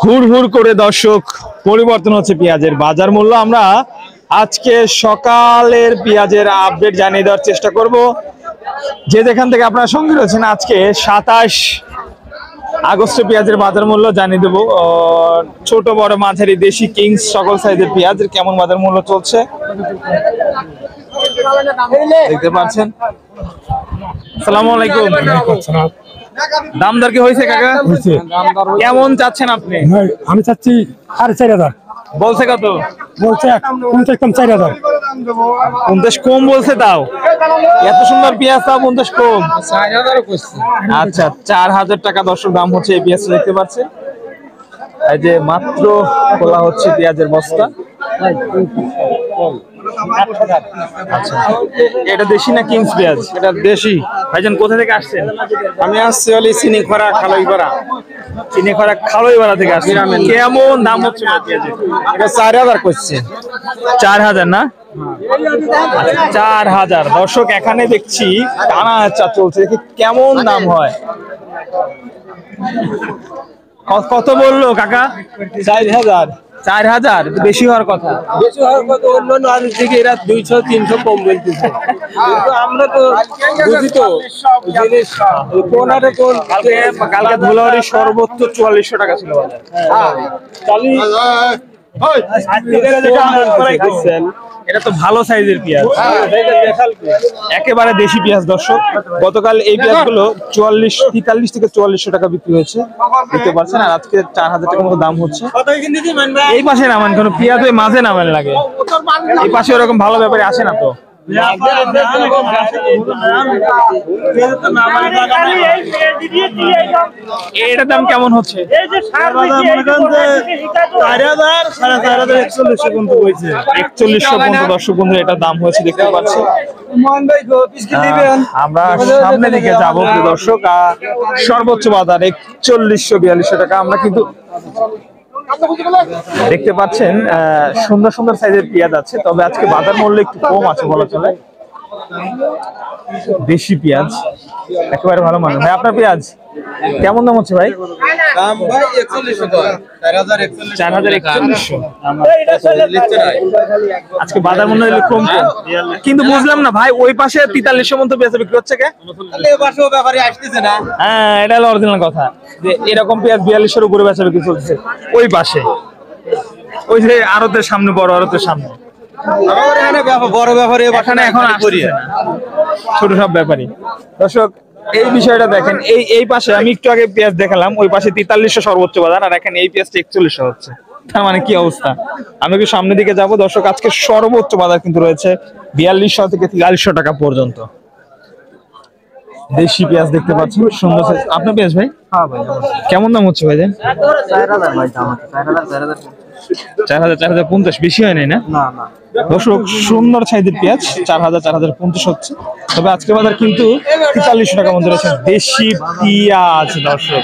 হুড় হুড় করে দর্শক পরিবর্তন হচ্ছে পেঁয়াজের বাজার মূল্য। আমরা আজকে সকালের পেঁয়াজের আপডেট জানিয়ে দেওয়ার চেষ্টা করব। যে যেখান থেকে আপনারা সঙ্গে রয়েছেন, আজকে 27 আগস্টে পেঁয়াজের বাজার মূল্য জানিয়ে দেবো। ছোট বড় মাঝারি দেশি কিংস সকল সাইজের পেঁয়াজের কেমন বাজার মূল্য চলছে দেখতে পাচ্ছেন। আসসালামু আলাইকুম। দাম দর কি হয়েছে কাকা? কেমন চাচ্ছেন আপনি? আমি চাচ্ছি 4,500। বলছে কত? বলছে 50 কম বলছে। তাও এত সুন্দর পেঁয়াজ, তাও 50 কম। আচ্ছা, 4,000 টাকা দর্শক দাম হচ্ছে এই পেঁয়াজ। দেখতে পাচ্ছেন এই যে মাত্র খোলা হচ্ছে পেঁয়াজের বস্তা। আচ্ছা, এটা দেশি না কিংস পেঁয়াজ? এটা দেশি। ভাইজান কোথা থেকে আসছেন? আমি আসছি হলি চিনিখরা খালইপাড়া। চিনিখরা খালইপাড়া থেকে আসছেন। কেমন দাম হচ্ছে পেঁয়াজের? এটা 4,000 করছে। 4,000 না? 4,000 দর্শক এখানে দেখছি টানা চা চলছে। দেখি কেমন দাম হয়। কত বললো কাকা? 4,000। 4,000 বেশি হওয়ার কথা। বেশি হওয়ার কথা। অন্যান্য আলুর থেকে এরা 200-300 কম বলতেছে, কিন্তু আমরা তো বুঝি তো জিনিস কোন হারে কোন। কালকে ধুলাবাড়ি সর্বোচ্চ 4400 টাকা ছিল বাজার। এটা তো ভালো সাইজের পেঁয়াজ, একেবারে দেশি পেঁয়াজ দর্শক। গতকাল এই পেঁয়াজ গুলো 43 থেকে 4400 টাকা বিক্রি হয়েছে দেখতে পাচ্ছেন। আর আজকে 4,000 টাকার মতো দাম হচ্ছে। এই পাশে নামান, কোনো পেঁয়াজ ওই মাঝে নামান লাগে। এই পাশে ওরকম ভালো ব্যাপারে আসে না তো। এটার দাম কেমন হচ্ছে? 4100 দর্শক বন্ধু এটার দাম হয়েছে দেখতে পাচ্ছি। আমরা সামনের দিকে যাবো দর্শক। সর্বোচ্চ বাজার 4100-4200 টাকা। আমরা কিন্তু দেখতে পাচ্ছেন সুন্দর সুন্দর সাইজের পেঁয়াজ আছে, তবে আজকে বাজার মূল্য একটু কম আছে বলা চলে। দেশি পেঁয়াজ একেবারে ভালো মানে। ভাই আপনার পেঁয়াজ কেমন দাম হচ্ছে ভাই? দাম ভাই 4,041। আজকে বাজার মূল্য কম কম, কিন্তু বুঝলাম না ভাই ওই পাশে 4300 মতো পেঁয়াজ বিক্রি হচ্ছে কে? ব্যাপারে আসতেছে না। হ্যাঁ, এটা হলো অরিজিনাল কথা যে এরকম পেঁয়াজ 4200 উপরে বেচা বিক্রি চলছে ওই পাশে, ওই যে আড়তের সামনে, বড় আড়তের সামনে। বড় ব্যাপারে এখানে এখন আসছে না, ছোট সব ব্যাপারী। দর্শক এই বিষয়টা দেখেন, এই পাশে আমি একটু আগে পেঁয়াজ দেখালাম, ওই পাশে 4300 সর্বোচ্চ বাজার, আর এখানে এই পেঁয়াজটা 4100 হচ্ছে। তার মানে কি অবস্থা? আমি কি সামনের দিকে যাব দর্শক। আজকে সর্বোচ্চ বাজার কিন্তু রয়েছে 4200 থেকে 4300 টাকা পর্যন্ত। দেশি পেঁয়াজ দেখতে পাচ্ছেন সুন্দর সাইজ। আপনার পেঁয়াজ ভাই? হ্যাঁ ভাই। কেমন দাম হচ্ছে ভাই? 4,000 ভাই দাম আছে। 4,050 বেশি হয় নাই না? না না দর্শক সুন্দর সাইজের পেঁয়াজ 4,050 হচ্ছে। তবে আজকে বাজার কিন্তু 4300 টাকা মধ্যে রয়েছে দেশি পেঁয়াজ দর্শক।